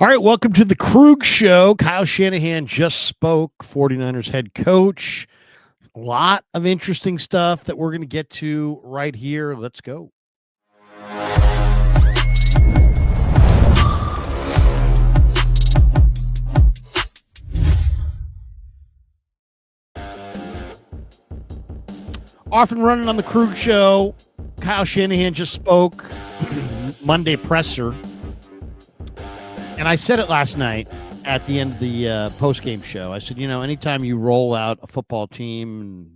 All right, welcome to the Krug Show. Kyle Shanahan just spoke, 49ers head coach. A lot of interesting stuff that we're going to get to right here. Let's go. Off and running on the Krug Show. Kyle Shanahan just spoke, Monday presser. And I said it last night at the end of the post-game show. I said, anytime you roll out a football team and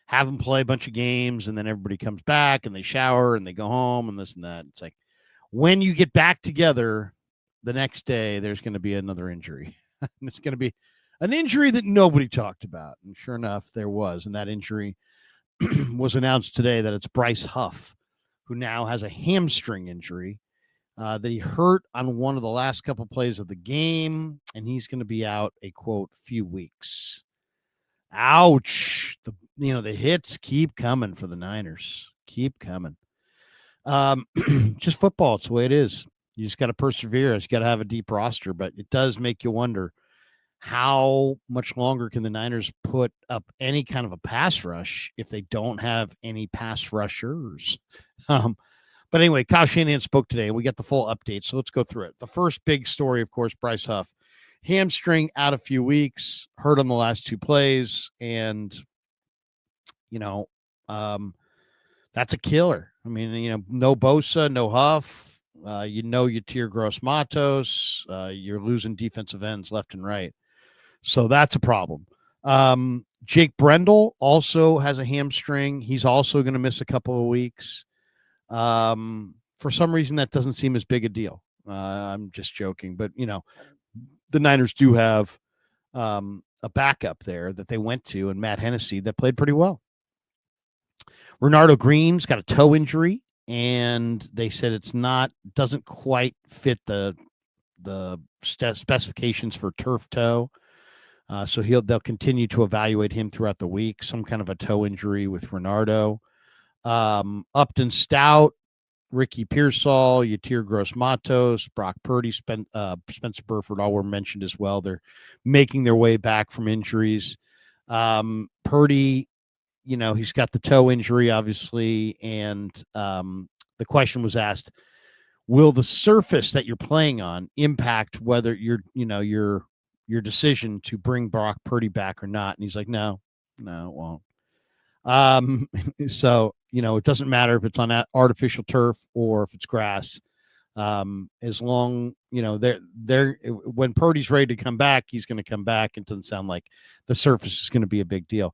have them play a bunch of games and then everybody comes back and they shower and they go home and this and that, it's like when you get back together the next day, there's going to be another injury. It's going to be an injury that nobody talked about. And sure enough, there was. And that injury was announced today that it's Bryce Huff, who now has a hamstring injury. That he hurt on one of the last couple plays of the game, and he's going to be out a, quote, few weeks. Ouch. The hits keep coming for the Niners. Keep coming. Just football. It's the way it is. You just got to persevere. You got to have a deep roster, but it does make you wonder how much longer can the Niners put up any kind of a pass rush if they don't have any pass rushers. But anyway, Kyle Shanahan spoke today, and we got the full update, so let's go through it. The first big story, of course, Bryce Huff. Hamstring out a few weeks, hurt on the last two plays, and, that's a killer. I mean, no Bosa, no Huff. Yatir Gross-Matos. You're losing defensive ends left and right. So that's a problem. Jake Brendel also has a hamstring. He's also going to miss a couple of weeks. For some reason, that doesn't seem as big a deal. I'm just joking, but the Niners do have a backup there that they went to, and Matt Hennessy, that played pretty well. Renardo Green's got a toe injury, and they said doesn't quite fit the specifications for turf toe. So they'll continue to evaluate him throughout the week. Some kind of a toe injury with Renardo. Upton Stout, Ricky Pearsall, Yatir Gross-Matos, Brock Purdy, Spencer Burford, all were mentioned as well. They're making their way back from injuries. Purdy, he's got the toe injury, obviously, and the question was asked, will the surface that you're playing on impact whether your decision to bring Brock Purdy back or not? And he's like, no, it won't. So, it doesn't matter if it's on artificial turf or if it's grass. As long, when Purdy's ready to come back, he's going to come back. It doesn't sound like the surface is going to be a big deal.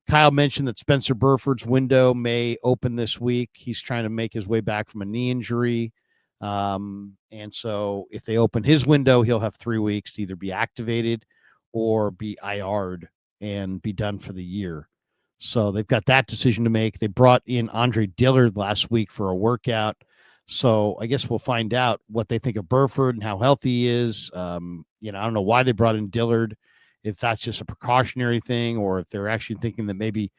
Kyle mentioned that Spencer Burford's window may open this week. He's trying to make his way back from a knee injury. And so if they open his window, he'll have 3 weeks to either be activated or be IR'd and be done for the year. So they've got that decision to make. They brought in Andre Dillard last week for a workout. So I guess we'll find out what they think of Burford and how healthy he is. I don't know why they brought in Dillard, if that's just a precautionary thing or if they're actually thinking that maybe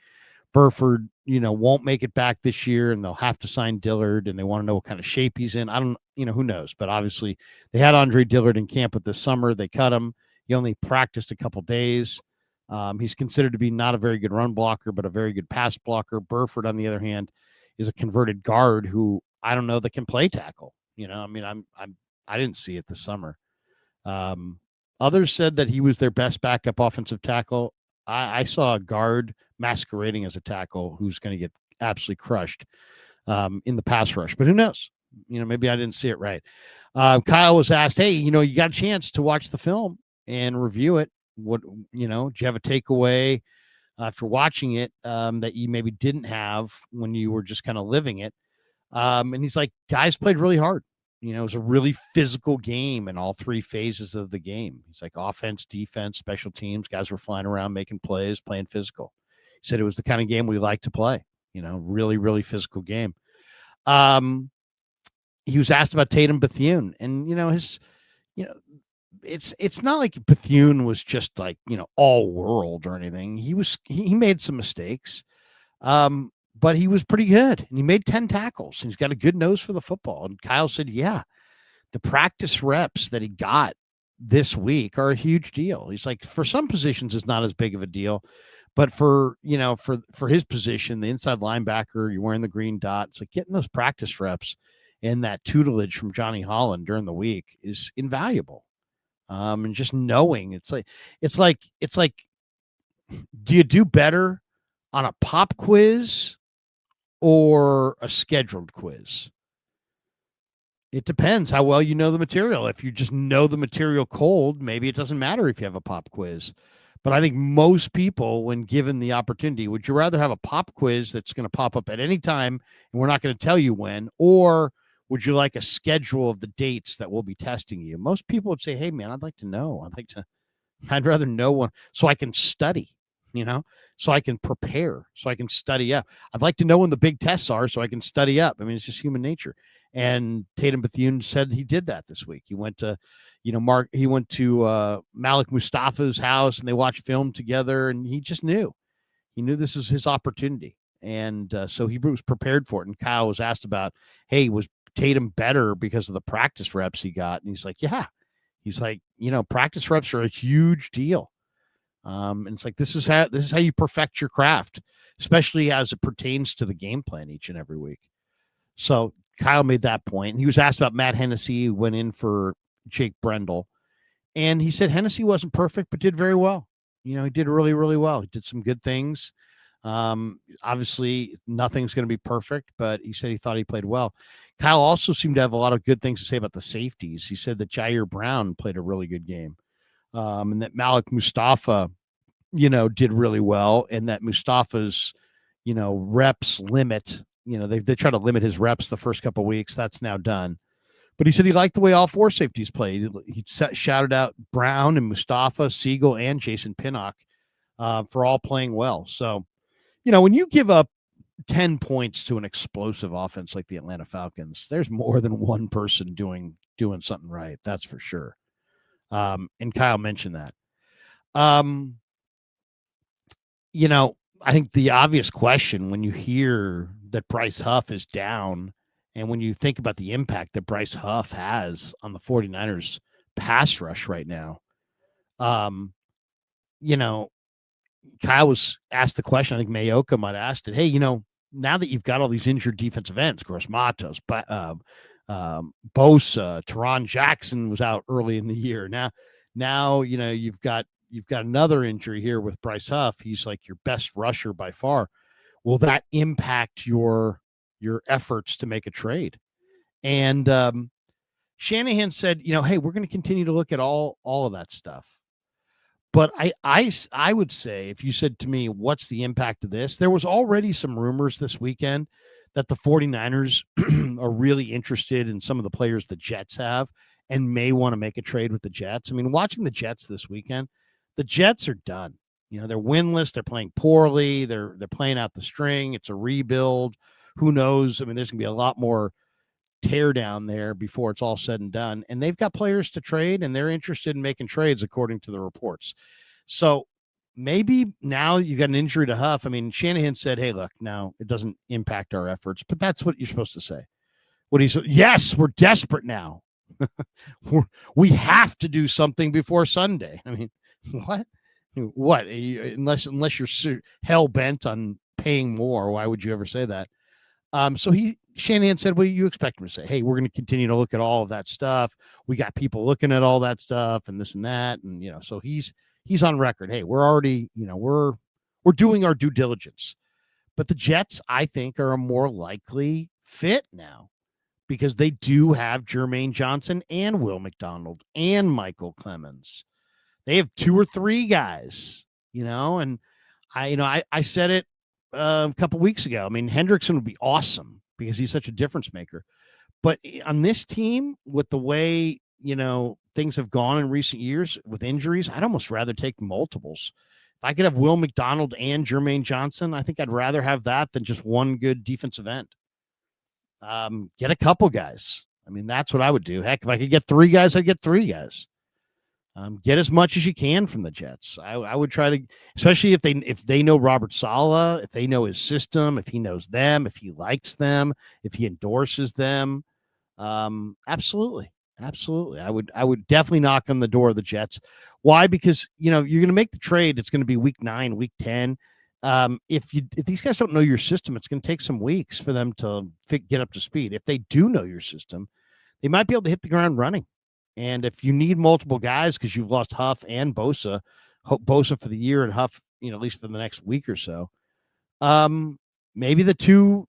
Burford, won't make it back this year and they'll have to sign Dillard and they want to know what kind of shape he's in. I don't, who knows? But obviously they had Andre Dillard in camp this summer. They cut him. He only practiced a couple days. He's considered to be not a very good run blocker, but a very good pass blocker. Burford, on the other hand, is a converted guard who I don't know that can play tackle. I didn't see it this summer. Others said that he was their best backup offensive tackle. I saw a guard masquerading as a tackle who's going to get absolutely crushed in the pass rush. But who knows? Maybe I didn't see it right. Kyle was asked, hey, you got a chance to watch the film and review it. What, do you have a takeaway after watching it that you maybe didn't have when you were just kind of living it? And he's like, guys played really hard. It was a really physical game in all three phases of the game. He's like offense, defense, special teams. Guys were flying around, making plays, playing physical. He said it was the kind of game we like to play, really, really physical game. He was asked about Tatum Bethune and, it's not like Bethune was just like, all world or anything. He made some mistakes. But he was pretty good and he made 10 tackles and he's got a good nose for the football. And Kyle said, yeah, the practice reps that he got this week are a huge deal. He's like, for some positions, it's not as big of a deal, but for his position, the inside linebacker, you're wearing the green dot. It's like getting those practice reps and that tutelage from Johnny Holland during the week is invaluable. And just knowing it's like, do you do better on a pop quiz or a scheduled quiz? It depends how well you know the material. If you just know the material cold, maybe it doesn't matter if you have a pop quiz. But I think most people, when given the opportunity, would you rather have a pop quiz that's going to pop up at any time and we're not going to tell you when, or would you like a schedule of the dates that we'll be testing you? Most people would say, hey, man, I'd like to know. I'd rather know one so I can study, so I can prepare, so I can study up. I'd like to know when the big tests are so I can study up. I mean, it's just human nature. And Tatum Bethune said he did that this week. He went to, Malik Mustafa's house and they watched film together, and he just knew. He knew this is his opportunity. And so he was prepared for it. And Kyle was asked about, hey, was Tatum better because of the practice reps he got? And he's like, yeah. He's like, practice reps are a huge deal. And it's like, this is how you perfect your craft, especially as it pertains to the game plan each and every week. So Kyle made that point. He was asked about Matt Hennessy, who went in for Jake Brendel. And he said Hennessy wasn't perfect, but did very well. He did really, really well. He did some good things. Obviously, nothing's going to be perfect, but he said he thought he played well. Kyle also seemed to have a lot of good things to say about the safeties. He said that Jair Brown played a really good game, and that Malik Mustafa, did really well, and that Mustafa's, reps limit. They try to limit his reps the first couple of weeks. That's now done. But he said he liked the way all four safeties played. He shouted out Brown and Mustafa, Siegel, and Jason Pinnock for all playing well. So, when you give up 10 points to an explosive offense like the Atlanta Falcons, there's more than one person doing something right. That's for sure. And Kyle mentioned that. I think the obvious question when you hear that Bryce Huff is down, and when you think about the impact that Bryce Huff has on the 49ers pass rush right now, Kyle was asked the question, I think Mayoka might have asked it, hey, now that you've got all these injured defensive ends, Gross Matos, Bosa, Teron Jackson was out early in the year. Now, you've got another injury here with Bryce Huff. He's like your best rusher by far. Will that impact your efforts to make a trade? And Shanahan said, hey, we're going to continue to look at all of that stuff. But I would say, if you said to me, what's the impact of this? There was already some rumors this weekend that the 49ers are really interested in some of the players the Jets have and may want to make a trade with the Jets. I mean, watching the Jets this weekend, the Jets are done. They're winless. They're playing poorly. They're playing out the string. It's a rebuild. Who knows? I mean, there's going to be a lot more tear down there before it's all said and done. And they've got players to trade, and they're interested in making trades according to the reports. So maybe now you got an injury to Huff. I mean, Shanahan said, hey, look, now it doesn't impact our efforts, but that's what you're supposed to say. Yes, we're desperate now. We have to do something before Sunday. I mean, what? Unless you're hell bent on paying more, why would you ever say that? So Shanahan said, well, you expect him to say, hey, we're going to continue to look at all of that stuff. We got people looking at all that stuff and this and that. And, so he's on record. Hey, we're already, we're doing our due diligence. But the Jets, I think, are a more likely fit now because they do have Jermaine Johnson and Will McDonald and Michael Clemens. They have 2 or 3 guys, and I said it a couple weeks ago. I mean, Hendrickson would be awesome because he's such a difference maker. But on this team, with the way, things have gone in recent years with injuries, I'd almost rather take multiples. If I could have Will McDonald and Jermaine Johnson, I think I'd rather have that than just one good defensive end. Get a couple guys. I mean, that's what I would do. Heck, if I could get 3 guys, I'd get 3 guys. Get as much as you can from the Jets. I would try to, especially if they know Robert Saleh, if they know his system, if he knows them, if he likes them, if he endorses them. Absolutely. Absolutely. I would definitely knock on the door of the Jets. Why? Because, you're going to make the trade. It's going to be week 9, week 10. If these guys don't know your system, it's going to take some weeks for them to get up to speed. If they do know your system, they might be able to hit the ground running. And if you need multiple guys because you've lost Huff and Bosa for the year, and Huff, at least for the next week or so, maybe the two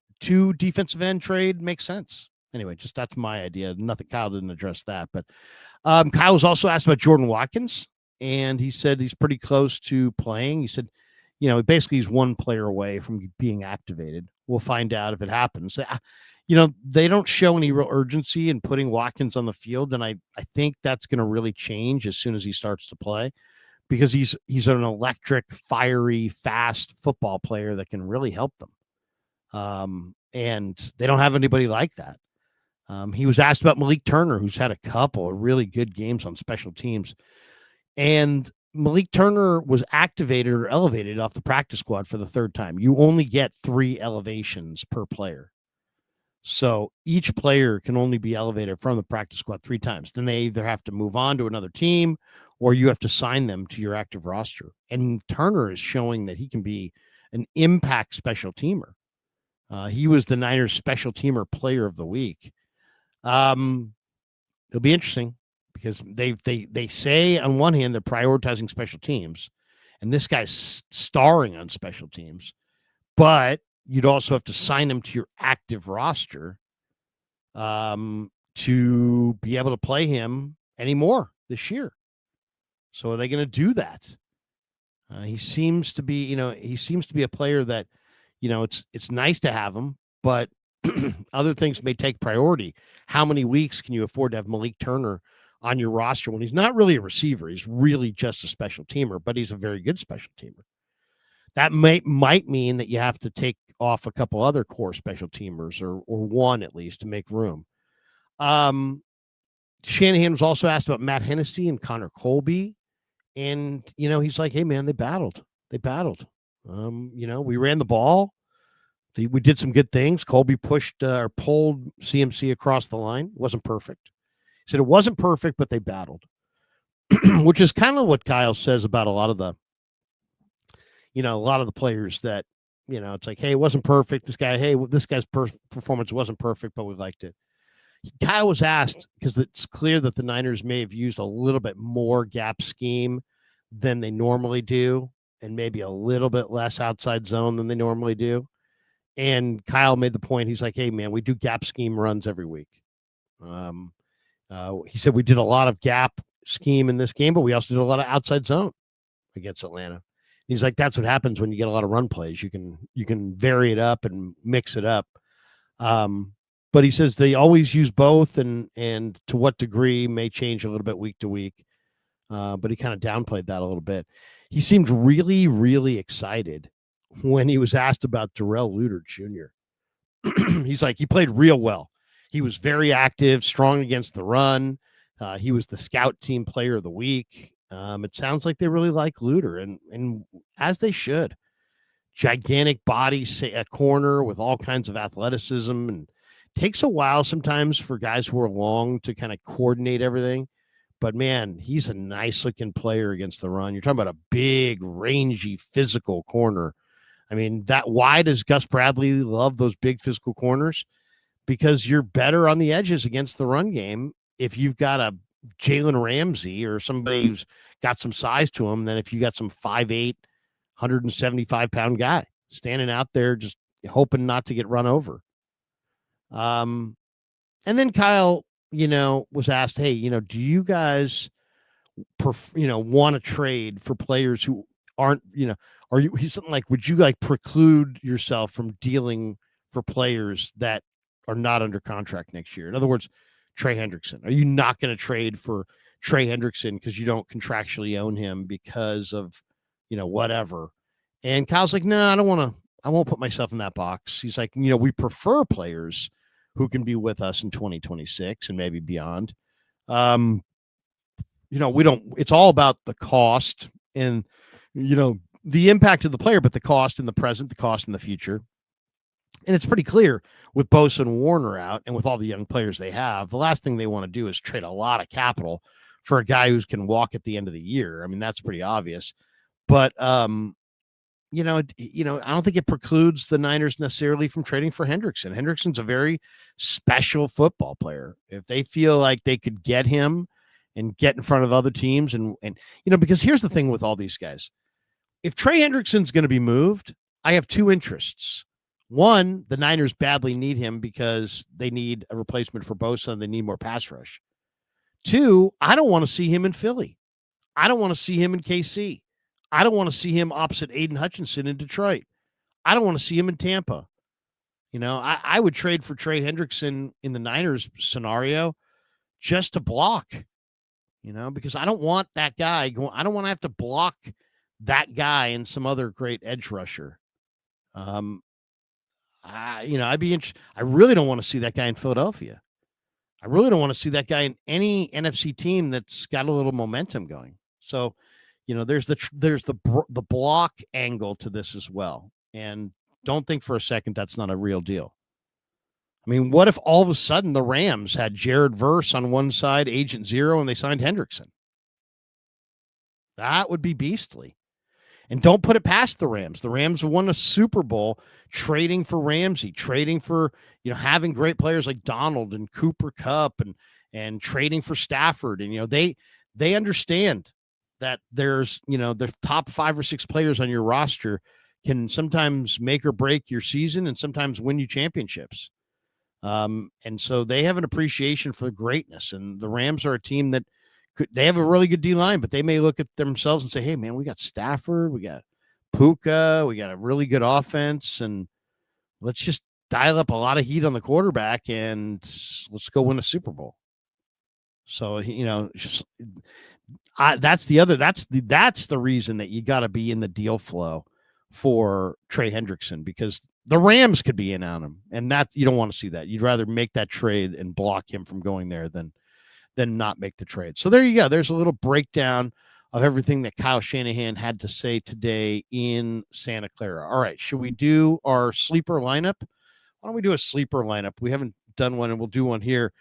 defensive end trade makes sense. Anyway, just that's my idea. Nothing. Kyle didn't address that, but Kyle was also asked about Jordan Watkins, and he said he's pretty close to playing. He said, basically he's one player away from being activated. We'll find out if it happens. They don't show any real urgency in putting Watkins on the field, and I think that's going to really change as soon as he starts to play, because he's an electric, fiery, fast football player that can really help them. And they don't have anybody like that. He was asked about Malik Turner, who's had a couple of really good games on special teams. And Malik Turner was activated or elevated off the practice squad for the third time. You only get 3 elevations per player. So each player can only be elevated from the practice squad 3 times. Then they either have to move on to another team or you have to sign them to your active roster. And Turner is showing that he can be an impact special teamer. He was the Niners special teamer player of the week. It'll be interesting because they say on one hand they're prioritizing special teams, and this guy's starring on special teams, but you'd also have to sign him to your active roster to be able to play him anymore this year. So are they going to do that? He seems to be a player that, it's nice to have him, but other things may take priority. How many weeks can you afford to have Malik Turner on your roster when he's not really a receiver? He's really just a special teamer, but he's a very good special teamer. That might mean that you have to take off a couple other core special teamers or one at least to make room. Shanahan was also asked about Matt Hennessy and Connor Colby. And, he's like, hey, man, they battled. We ran the ball. We did some good things. Colby pushed or pulled CMC across the line. It wasn't perfect. He said it wasn't perfect, but they battled, which is kind of what Kyle says about a lot of the players that, it's like, hey, it wasn't perfect. This guy's performance wasn't perfect, but we liked it. Kyle was asked, because it's clear that the Niners may have used a little bit more gap scheme than they normally do, and maybe a little bit less outside zone than they normally do. And Kyle made the point. He's like, hey, man, we do gap scheme runs every week. He said we did a lot of gap scheme in this game, but we also did a lot of outside zone against Atlanta. He's like, that's what happens when you get a lot of run plays. You can vary it up and mix it up. But he says they always use both, and to what degree may change a little bit week to week. But he kind of downplayed that a little bit. He seemed really, really excited when he was asked about Darrell Luter Jr. He's like, he played real well. He was very active, strong against the run. He was the scout team player of the week. It sounds like they really like Luter, and as they should. Gigantic body, a corner with all kinds of athleticism, and takes a while sometimes for guys who are long to kind of coordinate everything. But, man, he's a nice-looking player against the run. You're talking about a big, rangy, physical corner. I mean, why does Gus Bradley love those big physical corners? Because you're better on the edges against the run game if you've got a Jalen Ramsey or somebody who's got some size to him than if you got some 5'8", 175-pound guy standing out there just hoping not to get run over. And then Kyle, was asked, hey, do you guys, want to trade for players who aren't, he's something like, would you preclude yourself from dealing for players that are not under contract next year? In other words, Trey Hendrickson. Are you not going to trade for Trey Hendrickson because you don't contractually own him because of, whatever? And Kyle's like, no, I won't put myself in that box. He's like, we prefer players who can be with us in 2026 and maybe beyond. It's all about the cost and, the impact of the player, but the cost in the present, the cost in the future. And it's pretty clear with Bosa and Warner out and with all the young players they have, the last thing they want to do is trade a lot of capital for a guy who can walk at the end of the year. I mean, that's pretty obvious. But I don't think it precludes the Niners necessarily from trading for Hendrickson. Hendrickson's a very special football player. If they feel like they could get him and get in front of other teams and because here's the thing with all these guys. If Trey Hendrickson's going to be moved, I have two interests. One, the Niners badly need him because they need a replacement for Bosa and they need more pass rush. Two, I don't want to see him in Philly. I don't want to see him in KC. I don't want to see him opposite Aiden Hutchinson in Detroit. I don't want to see him in Tampa. I would trade for Trey Hendrickson in the Niners scenario just to block, because I don't want that guy going. I don't want to have to block that guy and some other great edge rusher. I'd be interested. I really don't want to see that guy in Philadelphia. I really don't want to see that guy in any NFC team that's got a little momentum going. So, there's the block angle to this as well. And don't think for a second that's not a real deal. I mean, what if all of a sudden the Rams had Jared Verse on one side, Agent Zero, and they signed Hendrickson? That would be beastly. And don't put it past the Rams. The Rams won a Super Bowl trading for Ramsey, trading for, having great players like Donald and Cooper Kupp and trading for Stafford. And, they understand that there's, the top 5 or 6 players on your roster can sometimes make or break your season and sometimes win you championships. And so they have an appreciation for greatness. And the Rams are a team that they have a really good D-line, but they may look at themselves and say, hey, man, we got Stafford, we got Puka, we got a really good offense, and let's just dial up a lot of heat on the quarterback and let's go win a Super Bowl. So, that's the reason that you got to be in the deal flow for Trey Hendrickson, because the Rams could be in on him, and that you don't want to see that. You'd rather make that trade and block him from going there than not make the trade. So there you go. There's a little breakdown of everything that Kyle Shanahan had to say today in Santa Clara. All right, should we do our sleeper lineup? Why don't we do a sleeper lineup? We haven't done one, and we'll do one here.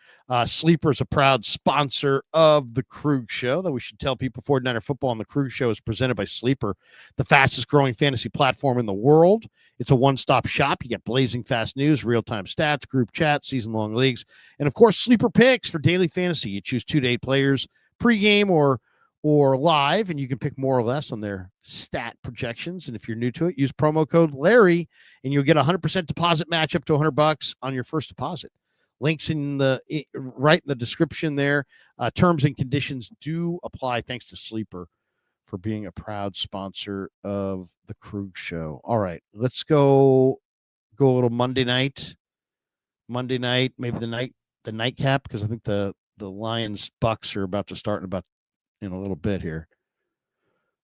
Sleeper is a proud sponsor of the Krug Show. That we should tell people 49er Football on the Krug Show is presented by Sleeper, the fastest growing fantasy platform in the world. It's a one-stop shop. You get blazing fast news, real-time stats, group chats, season-long leagues, and of course, Sleeper picks for daily fantasy. You choose 2 to 8 players pregame or live, and you can pick more or less on their stat projections. And if you're new to it, use promo code Larry, and you'll get a 100% deposit match up to $100 on your first deposit. Links right in the description there. Terms and conditions do apply. Thanks to Sleeper for being a proud sponsor of the Krug Show. All right, let's go a little Monday night. Maybe the nightcap, because I think the Lions Bucks are about to start in a little bit here.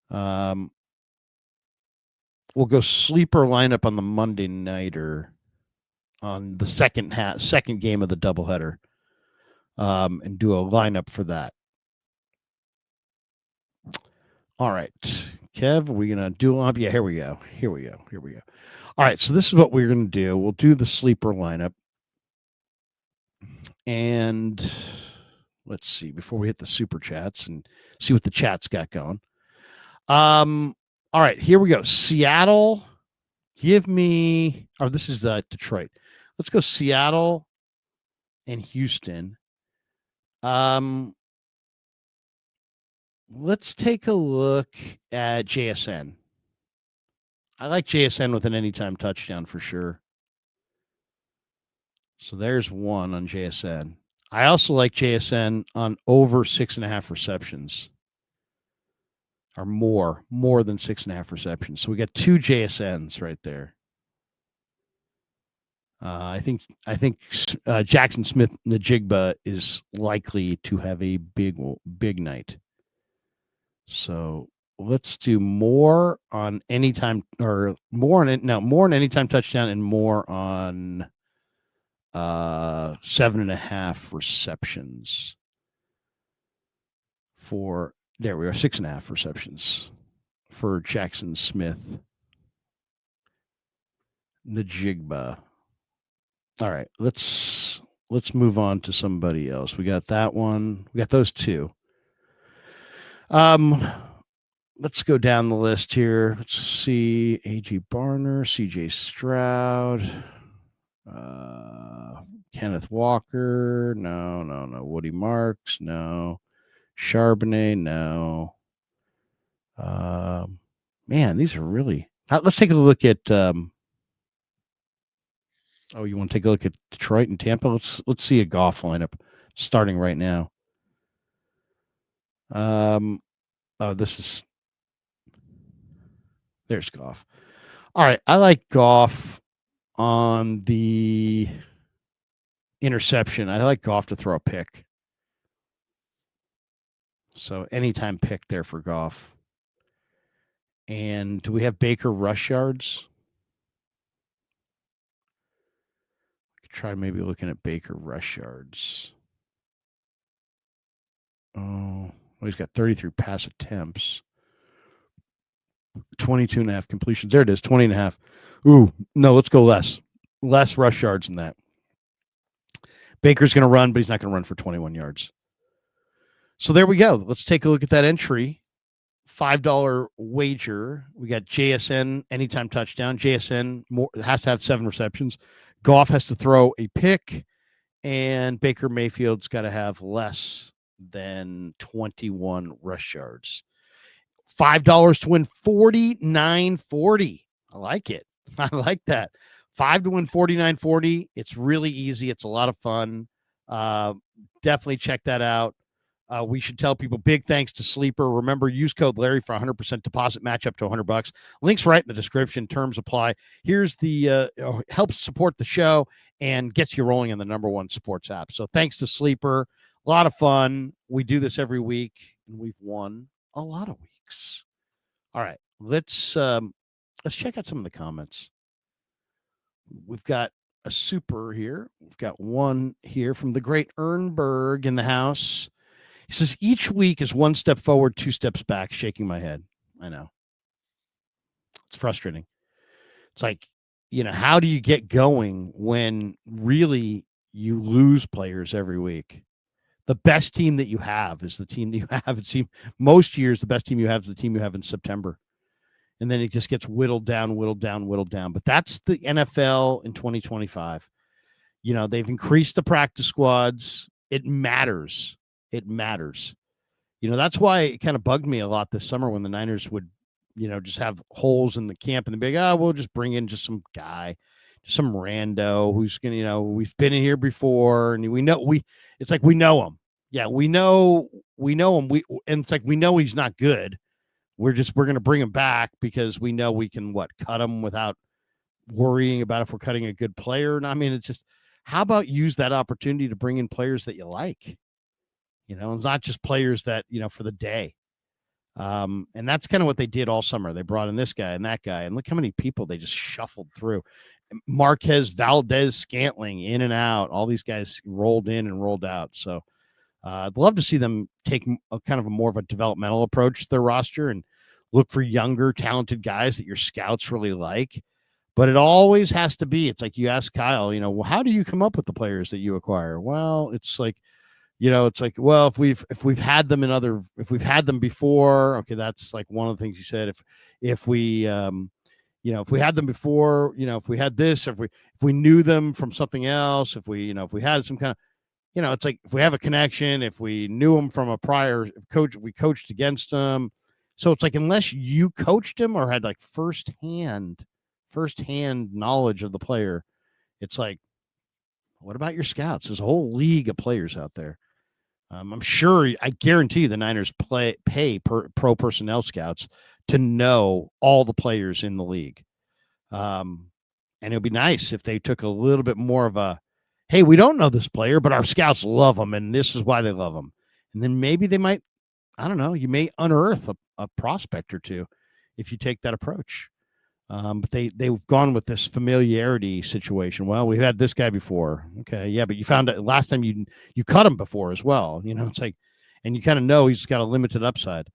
We'll go sleeper lineup on the Monday nighter on the second game of the doubleheader, and do a lineup for that. All right, Kev, are we gonna do up? Yeah, here we go. All right, so this is what we're gonna do. We'll do the sleeper lineup, and let's see before we hit the super chats and see what the chat's got going. All right, here we go. Seattle, give me. Oh, this is Detroit. Let's go Seattle and Houston. Let's take a look at JSN. I like JSN with an anytime touchdown for sure. So there's one on JSN. I also like JSN on over 6.5 receptions. Or more than 6.5 receptions. So we got 2 JSNs right there. I think Jackson Smith Najigba is likely to have a big night. So let's do more on anytime more on anytime touchdown and more on 7.5 receptions for there we are 6.5 receptions for Jackson Smith Najigba. All right, let's move on to somebody else. We got that one. We got those two. Um, let's go down the list here. Let's see: A.J. Barner, C.J. Stroud, uh, Kenneth Walker. No, no, no. Woody Marks. No. Charbonnet. No. Um, man, these are really. Let's take a look at. Oh, you want to take a look at Detroit and Tampa? Let's see a golf lineup starting right now. Oh, there's Goff. All right, I like Goff on the interception. I like Goff to throw a pick. So anytime pick there for Goff. And do we have Baker rush yards? Try maybe looking at Baker rush yards. Oh, well, he's got 33 pass attempts, 22 and a half completions. There it is, 20 and a half. Ooh, no, let's go less. Less rush yards than that. Baker's going to run, but he's not going to run for 21 yards. So there we go. Let's take a look at that entry. $5 wager. We got JSN anytime touchdown. JSN has to have 7 receptions. Goff has to throw a pick, and Baker Mayfield's got to have less than 21 rush yards. $5 to win $49.40. I like it. I like that. 5 to win $49.40. It's really easy. It's a lot of fun. Definitely check that out. We should tell people big thanks to Sleeper. Remember, use code Larry for 100% deposit match up to $100. Links right in the description. Terms apply. Here's the helps support the show and gets you rolling in the #1 sports app. So thanks to Sleeper. A lot of fun. We do this every week, and we've won a lot of weeks. All right, let's check out some of the comments. We've got a super here. We've got one here from the great Ernberg in the house. He says, each week is one step forward, 2 steps back, shaking my head. I know. It's frustrating. It's like, how do you get going when really you lose players every week? The best team that you have is the team that you have. It seems most years the best team you have is the team you have in September. And then it just gets whittled down. But that's the NFL in 2025. They've increased the practice squads. It matters. That's why it kind of bugged me a lot this summer when the Niners would, just have holes in the camp and they'd be like, we'll just bring in just some guy, just some rando who's going to, we've been in here before. And it's like, we know him. Yeah, we know him. And it's like, we know he's not good. We're going to bring him back because we know we can cut him without worrying about if we're cutting a good player. And I mean, it's just, how about use that opportunity to bring in players that you like? It's not just players that, for the day. And that's kind of what they did all summer. They brought in this guy and that guy, and look how many people they just shuffled through. Marquez, Valdez, Scantling, in and out. All these guys rolled in and rolled out. So I'd love to see them take a kind of a more of a developmental approach to their roster and look for younger, talented guys that your scouts really like. But it always has to be, it's like you ask Kyle, well, how do you come up with the players that you acquire? Well, it's like, well, if we've had them if we've had them before, okay, that's like one of the things he said. If we had them before, if we had this, if we knew them from something else, if we had some kind of, it's like if we have a connection, if we knew them from a prior coach, we coached against them. So it's like, unless you coached him or had like firsthand knowledge of the player, it's like, what about your scouts? There's a whole league of players out there. I'm sure, I guarantee the Niners pay pro personnel scouts to know all the players in the league. And it would be nice if they took a little bit more of a, hey, we don't know this player, but our scouts love him, and this is why they love him. And then maybe they might, I don't know, you may unearth a prospect or two if you take that approach. But they've gone with this familiarity situation. Well, we've had this guy before. Okay, yeah, but you found out last time you cut him before as well. It's like, and you kind of know he's got a limited upside.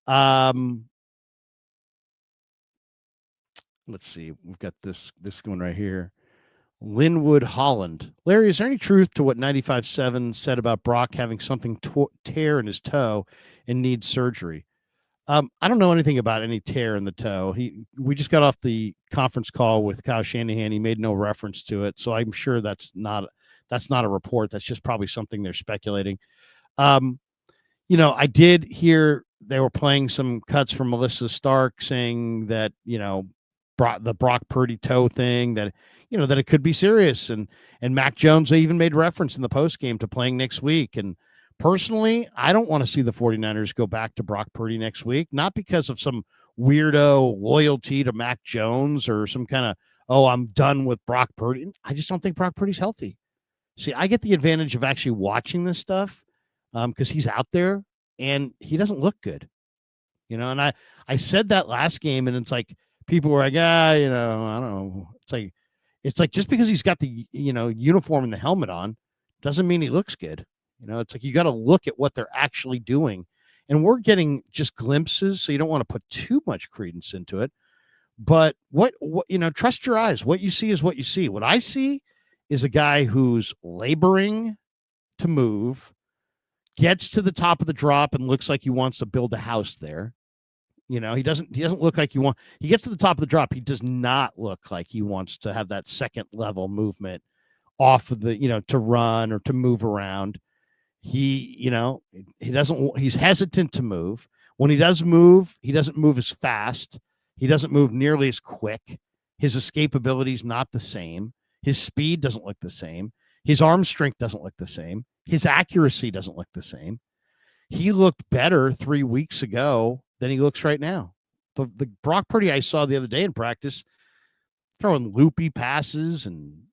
Let's see. We've got this one right here. Linwood Holland. Larry, is there any truth to what 95.7 said about Brock having something tear in his toe and needs surgery? I don't know anything about any tear in the toe. We just got off the conference call with Kyle Shanahan. He made no reference to it, so I'm sure that's not a report. That's just probably something they're speculating. I did hear they were playing some cuts from Melissa Stark saying that the Brock Purdy toe thing, that that it could be serious, and Mac Jones even made reference in the post game to playing next week. And personally, I don't want to see the 49ers go back to Brock Purdy next week, not because of some weirdo loyalty to Mac Jones or some kind of, oh, I'm done with Brock Purdy. I just don't think Brock Purdy's healthy. See, I get the advantage of actually watching this stuff because he's out there and he doesn't look good. And I said that last game, and it's like people were like, I don't know. It's like just because he's got the uniform and the helmet on doesn't mean he looks good. It's like you got to look at what they're actually doing, and we're getting just glimpses, so you don't want to put too much credence into it. But what trust your eyes. What you see is what you see. What I see is a guy who's laboring to move, gets to the top of the drop and looks like he wants to build a house there. He doesn't look like he gets to the top of the drop. He does not look like he wants to have that second level movement off of the, to run or to move around. He doesn't, he's hesitant to move. When he does move, he doesn't move as fast. He doesn't move nearly as quick. His escapability is not the same. His speed doesn't look the same. His arm strength doesn't look the same. His accuracy doesn't look the same. He looked better 3 weeks ago than he looks right now. The Brock Purdy I saw the other day in practice, throwing loopy passes, and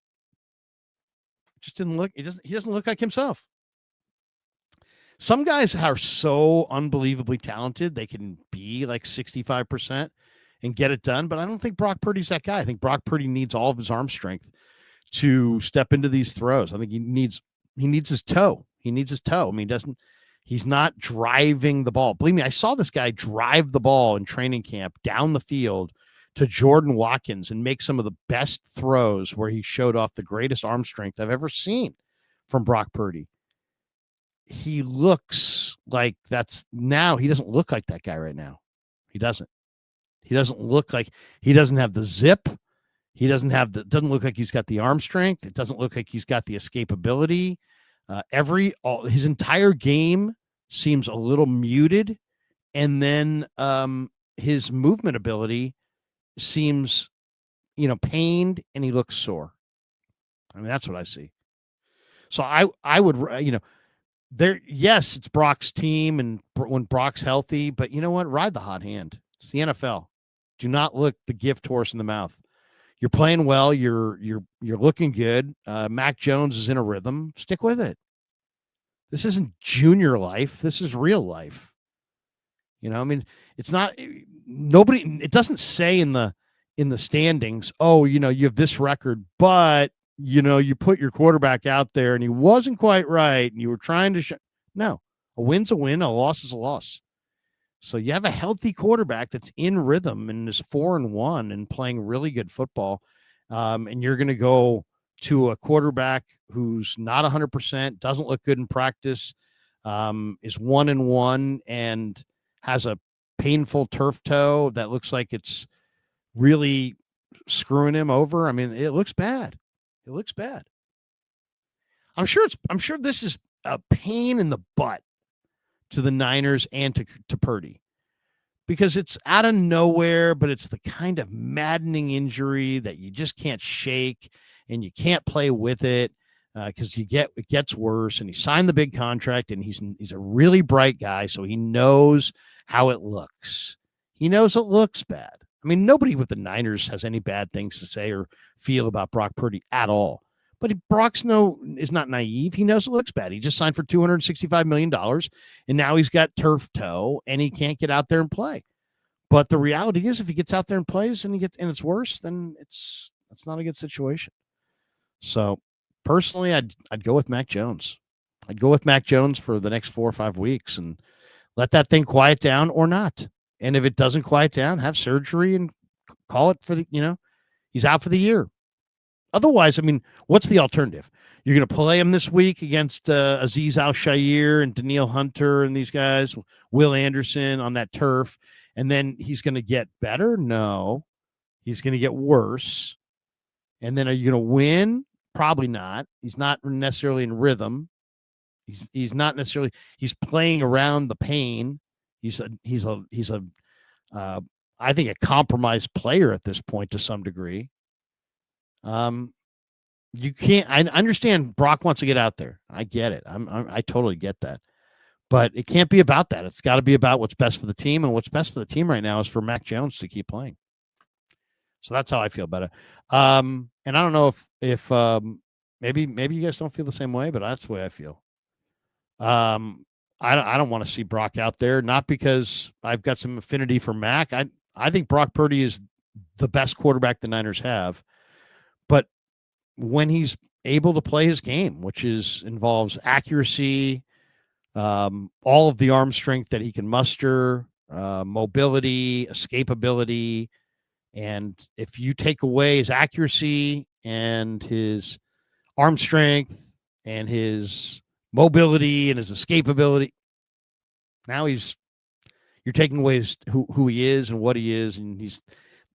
just didn't look. He doesn't look like himself. Some guys are so unbelievably talented, they can be like 65% and get it done. But I don't think Brock Purdy's that guy. I think Brock Purdy needs all of his arm strength to step into these throws. I think he needs his toe. He needs his toe. I mean, he's not driving the ball. Believe me, I saw this guy drive the ball in training camp down the field to Jordan Watkins and make some of the best throws where he showed off the greatest arm strength I've ever seen from Brock Purdy. He looks like he doesn't look like that guy right now. He doesn't look like, he doesn't have the zip. He doesn't look like he's got the arm strength. It doesn't look like he's got the escapability. His entire game seems a little muted. And then his movement ability seems, pained, and he looks sore. I mean, that's what I see. So I would, yes, it's Brock's team, and when Brock's healthy, but you know what? Ride the hot hand. It's the NFL. Do not look the gift horse in the mouth. You're playing well. You're looking good. Mac Jones is in a rhythm. Stick with it. This isn't junior life. This is real life. I mean, it's not nobody. It doesn't say in the standings, oh, you have this record, but you put your quarterback out there and he wasn't quite right, and you were trying to no, a win's a win, a loss is a loss. So you have a healthy quarterback that's in rhythm and is 4-1 and playing really good football. And you're going to go to a quarterback who's not 100%, doesn't look good in practice, is 1-1 and has a painful turf toe that looks like it's really screwing him over. I mean, it looks bad. It looks bad. I'm sure this is a pain in the butt to the Niners and to Purdy, because it's out of nowhere, but it's the kind of maddening injury that you just can't shake and you can't play with it because it gets worse. And he signed the big contract, and he's a really bright guy, so he knows how it looks. He knows it looks bad. I mean, nobody with the Niners has any bad things to say or feel about Brock Purdy at all. But is not naive. He knows it looks bad. He just signed for $265 million, and now he's got turf toe, and he can't get out there and play. But the reality is, if he gets out there and plays and it's worse, then it's not a good situation. So personally, I'd go with Mac Jones. I'd go with Mac Jones for the next 4 or 5 weeks and let that thing quiet down or not. And if it doesn't quiet down, have surgery and call it for he's out for the year. Otherwise, I mean, what's the alternative? You're going to play him this week against Aziz Al-Shaair and Daniil Hunter and these guys, Will Anderson on that turf, and then he's going to get better? No, he's going to get worse. And then are you going to win? Probably not. He's not necessarily in rhythm. He's not necessarily. He's playing around the pain. He's a I think a compromised player at this point to some degree. You can't. I understand Brock wants to get out there. I get it. I totally get that. But it can't be about that. It's got to be about what's best for the team, and what's best for the team right now is for Mac Jones to keep playing. So that's how I feel about it. And I don't know if maybe you guys don't feel the same way, but that's the way I feel. I don't want to see Brock out there, not because I've got some affinity for Mac. I think Brock Purdy is the best quarterback the Niners have, but when he's able to play his game, which involves accuracy, all of the arm strength that he can muster, mobility, escapability, and if you take away his accuracy and his arm strength and his mobility and his escapability, now you're taking away who he is and what he is, and he's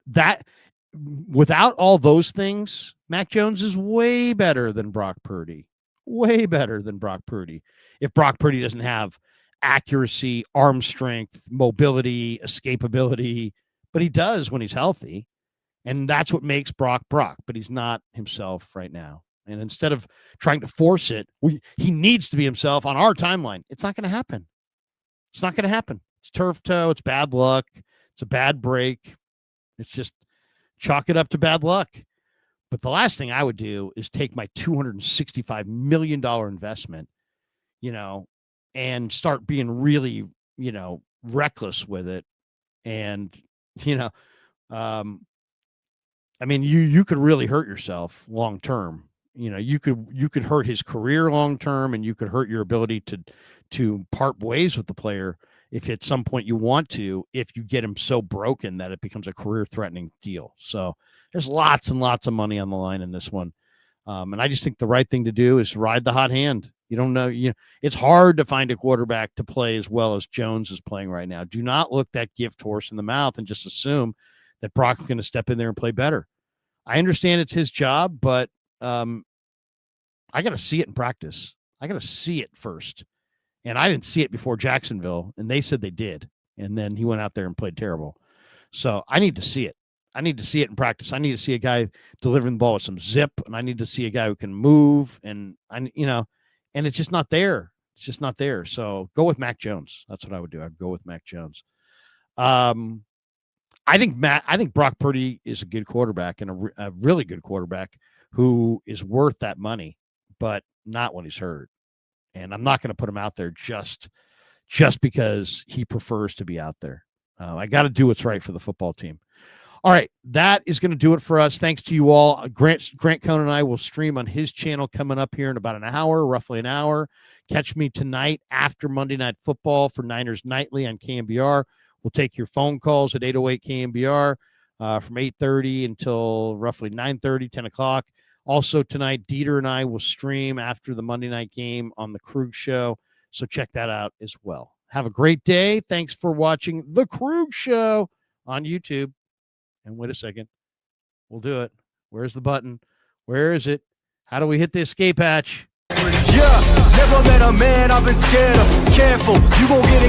that. Without all those things, Mac Jones is way better than Brock Purdy. Way better than Brock Purdy. If Brock Purdy doesn't have accuracy, arm strength, mobility, escapability, but he does when he's healthy, and that's what makes Brock Brock, but he's not himself right now. And instead of trying to force it, he needs to be himself on our timeline. It's not going to happen. It's not going to happen. It's turf toe. It's bad luck. It's a bad break. It's just chalk it up to bad luck. But the last thing I would do is take my $265 million investment, and start being really, reckless with it. And, I mean, you could really hurt yourself long term. You could hurt his career long term, and you could hurt your ability to part ways with the player if at some point you want to, if you get him so broken that it becomes a career threatening deal. So there's lots and lots of money on the line in this one. And I just think the right thing to do is ride the hot hand. You don't know, it's hard to find a quarterback to play as well as Jones is playing right now. Do not look that gift horse in the mouth and just assume that Brock's going to step in there and play better. I understand it's his job, but I got to see it in practice. I got to see it first. And I didn't see it before Jacksonville, and they said they did. And then he went out there and played terrible. So I need to see it. I need to see it in practice. I need to see a guy delivering the ball with some zip, and I need to see a guy who can move. And and it's just not there. It's just not there. So go with Mac Jones. That's what I would do. I'd go with Mac Jones. I think Brock Purdy is a good quarterback, and a really good quarterback who is worth that money, but not when he's hurt. And I'm not going to put him out there just because he prefers to be out there. I got to do what's right for the football team. All right, that is going to do it for us. Thanks to you all. Grant Cohn and I will stream on his channel coming up here in about an hour, roughly an hour. Catch me tonight after Monday Night Football for Niners Nightly on KMBR. We'll take your phone calls at 808 KMBR from 8:30 until roughly 9:30, 10 o'clock. Also tonight, Dieter and I will stream after the Monday night game on the Krug Show, so check that out as well. Have a great day. Thanks for watching the Krug Show on YouTube. And wait a second. We'll do it. Where's the button? Where is it? How do we hit the escape hatch? Yeah, never met a man I've been scared of. Careful, you gon' get